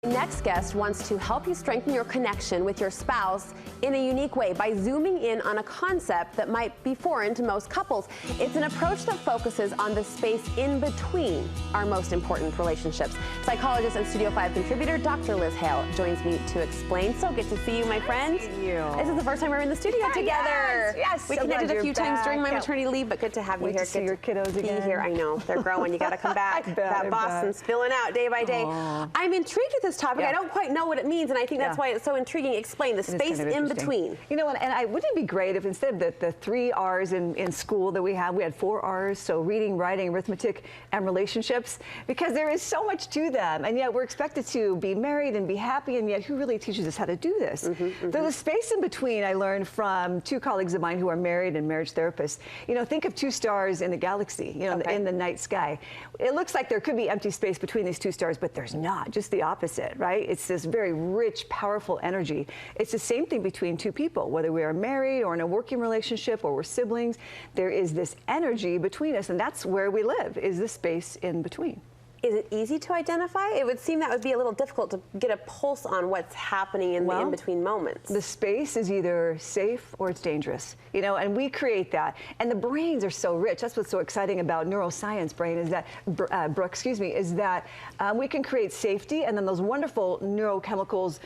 Next guest wants to help you strengthen your connection with your spouse in a unique way by zooming in on a concept that might be foreign to most couples. It's an approach that focuses on the space in between our most important relationships. Psychologist and Studio 5 contributor Dr. Liz Hale joins me to explain. So good to see you, my friend. Thank you. This is the first time we're in the studio together. Yes. We connected a few times during my maternity leave, but good to have you here. To see your kiddos again. Here, I know they're growing. You got to come back. That Boston's filling out day by day. Aww. I'm intrigued with this topic. I don't quite know what it means, and I think that's why it's so intriguing. Explain the space in between. You know, and wouldn't it be great if instead of the 3 R's in school that we had 4 R's, so reading, writing, arithmetic, and relationships, because there is so much to them, and yet we're expected to be married and be happy, and yet who really teaches us how to do this? So the space in between, I learned from 2 colleagues of mine who are married and marriage therapists. You know, think of 2 stars in the galaxy, you know, in the night sky. It looks like there could be empty space between these 2 stars, but there's not, just the opposite, right? It's this very rich, powerful energy. It's the same thing between 2 people, whether we are married or in a working relationship or we're siblings. There is this energy between us, and that's where we live, is the space in between. Is it easy to identify? It would seem that would be a little difficult to get a pulse on what's happening in the in-between moments. The space is either safe or it's dangerous, you know, and we create that. And the brains are so rich. That's what's so exciting about neuroscience, brain, is that, Brooke, excuse me, is that we can create safety, and then those wonderful neurochemicals,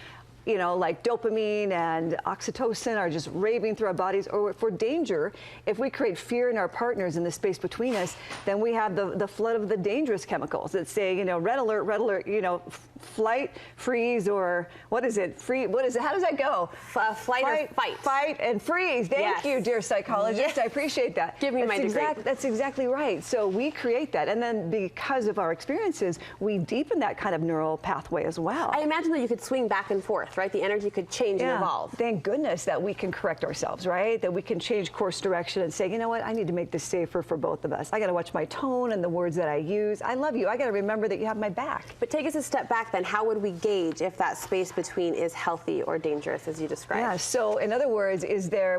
you know, like dopamine and oxytocin are just raving through our bodies. Or for danger, if we create fear in our partners in the space between us, then we have the flood of the dangerous chemicals that say, you know, red alert, you know, flight, freeze, or what is it? What is it? How does that go? Flight or fight. Fight and freeze. Thank you, dear psychologist. Yes. I appreciate that. Give me my degree. That's exactly right. So we create that. And then because of our experiences, we deepen that kind of neural pathway as well. I imagine that you could swing back and forth, right? The energy could change and evolve. Thank goodness that we can correct ourselves, right? That we can change course direction and say, you know what, I need to make this safer for both of us. I got to watch my tone and the words that I use. I love you. I got to remember that you have my back. But take us a step back then. How would we gauge if that space between is healthy or dangerous, as you described? Yeah, so in other words,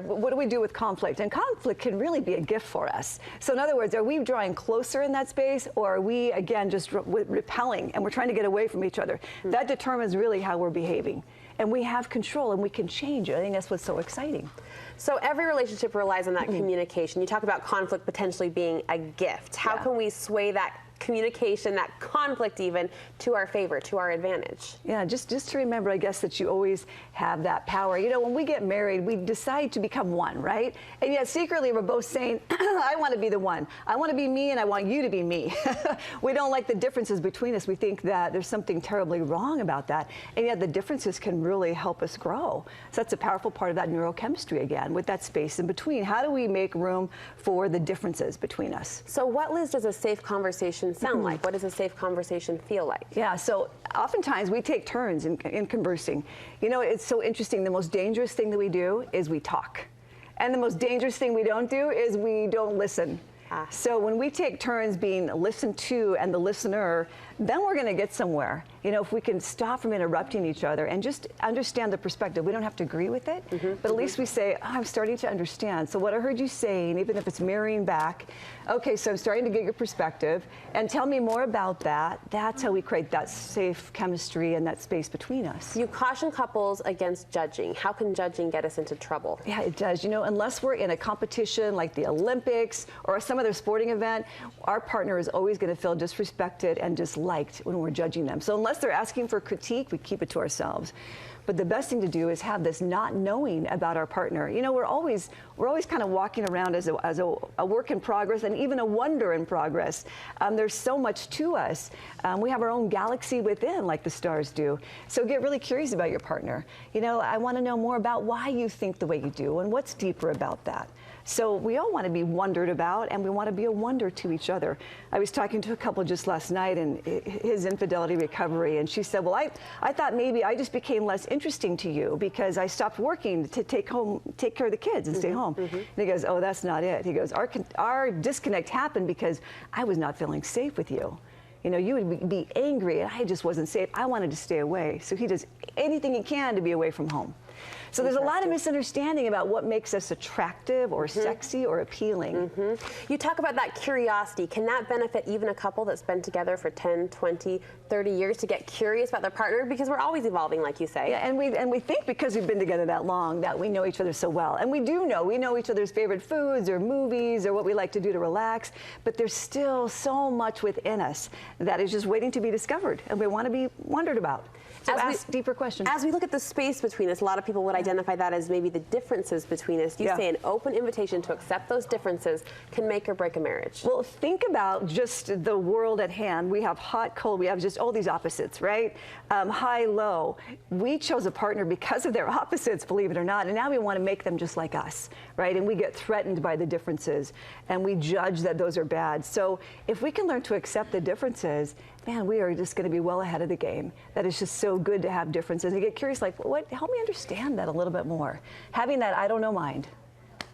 what do we do with conflict? And conflict can really be a gift for us. So in other words, are we drawing closer in that space, or are we, again, just repelling and we're trying to get away from each other? That determines really how we're behaving. And we have control, and we can change it. I think that's what's so exciting. So every relationship relies on that communication. You talk about conflict potentially being a gift. How can we sway that communication, that conflict even, to our favor, to our advantage? Yeah, just to remember, I guess, that you always have that power. You know, when we get married, we decide to become one, right? And yet secretly we're both saying, I want to be the one. I want to be me, and I want you to be me. We don't like the differences between us. We think that there's something terribly wrong about that. And yet the differences can really help us grow. So that's a powerful part of that neurochemistry, again, with that space in between. How do we make room for the differences between us? So what, Liz, does a safe conversation sound like? What does a safe conversation feel like? Yeah, so oftentimes we take turns in conversing. You know, it's so interesting. The most dangerous thing that we do is we talk. And the most dangerous thing we don't do is we don't listen. So when we take turns being listened to and the listener, then we're going to get somewhere. You know, if we can stop from interrupting each other and just understand the perspective. We don't have to agree with it, but at least we say, oh, I'm starting to understand. So what I heard you saying, even if it's mirroring back, okay, so I'm starting to get your perspective, and tell me more about that. That's how we create that safe chemistry and that space between us. You caution couples against judging. How can judging get us into trouble? Yeah, it does. You know, unless we're in a competition like the Olympics or some other sporting event, our partner is always going to feel disrespected and disliked when we're judging them. So unless they're asking for critique, we keep it to ourselves. But the best thing to do is have this not knowing about our partner. You know, we're always kind of walking around as a work in progress, and even a wonder in progress. There's so much to us. We have our own galaxy within, like the stars do. So get really curious about your partner. You know, I want to know more about why you think the way you do and what's deeper about that. So we all want to be wondered about, and we want to be a wonder to each other. I was talking to a couple just last night, and his infidelity recovery, and she said, well, I thought maybe I just became less interesting to you because I stopped working to take care of the kids and stay home. And he goes, oh, that's not it. He goes, our disconnect happened because I was not feeling safe with you. You know, you would be angry, and I just wasn't safe. I wanted to stay away. So he does anything he can to be away from home. So there's a lot of misunderstanding about what makes us attractive or sexy or appealing. You talk about that curiosity. Can that benefit even a couple that's been together for 10, 20, 30 years to get curious about their partner? Because we're always evolving, like you say. Yeah, and we think because we've been together that long that we know each other so well. And we do know. We know each other's favorite foods or movies or what we like to do to relax. But there's still so much within us that is just waiting to be discovered, and we want to be wondered about. So ask deeper questions. As we look at the space between us, a lot of people would identify that as maybe the differences between us. You say an open invitation to accept those differences can make or break a marriage. Well, think about just the world at hand. We have hot, cold. We have just all these opposites, right? High, low. We chose a partner because of their opposites, believe it or not, and now we want to make them just like us, right? And we get threatened by the differences, and we judge that those are bad. So if we can learn to accept the differences, man, we are just going to be well ahead of the game. That is just so good to have differences and get curious, like, what? Help me understand that a little bit more. Having that I don't know mind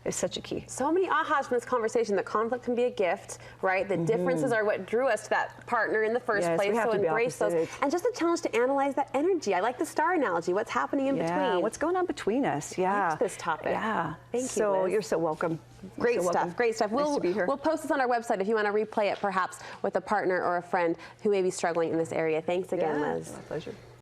is such a key. So many ahas from this conversation. That conflict can be a gift, right? The differences are what drew us to that partner in the first place. We have so to embrace those. And just a challenge to analyze that energy. I like the star analogy. What's happening in between? What's going on between us? Yeah. I like this topic. Yeah. Thank you, So Liz. you're so welcome. Great stuff. Welcome. Great stuff. Nice to be here. We'll post this on our website if you want to replay it, perhaps with a partner or a friend who may be struggling in this area. Thanks again, Liz. My pleasure.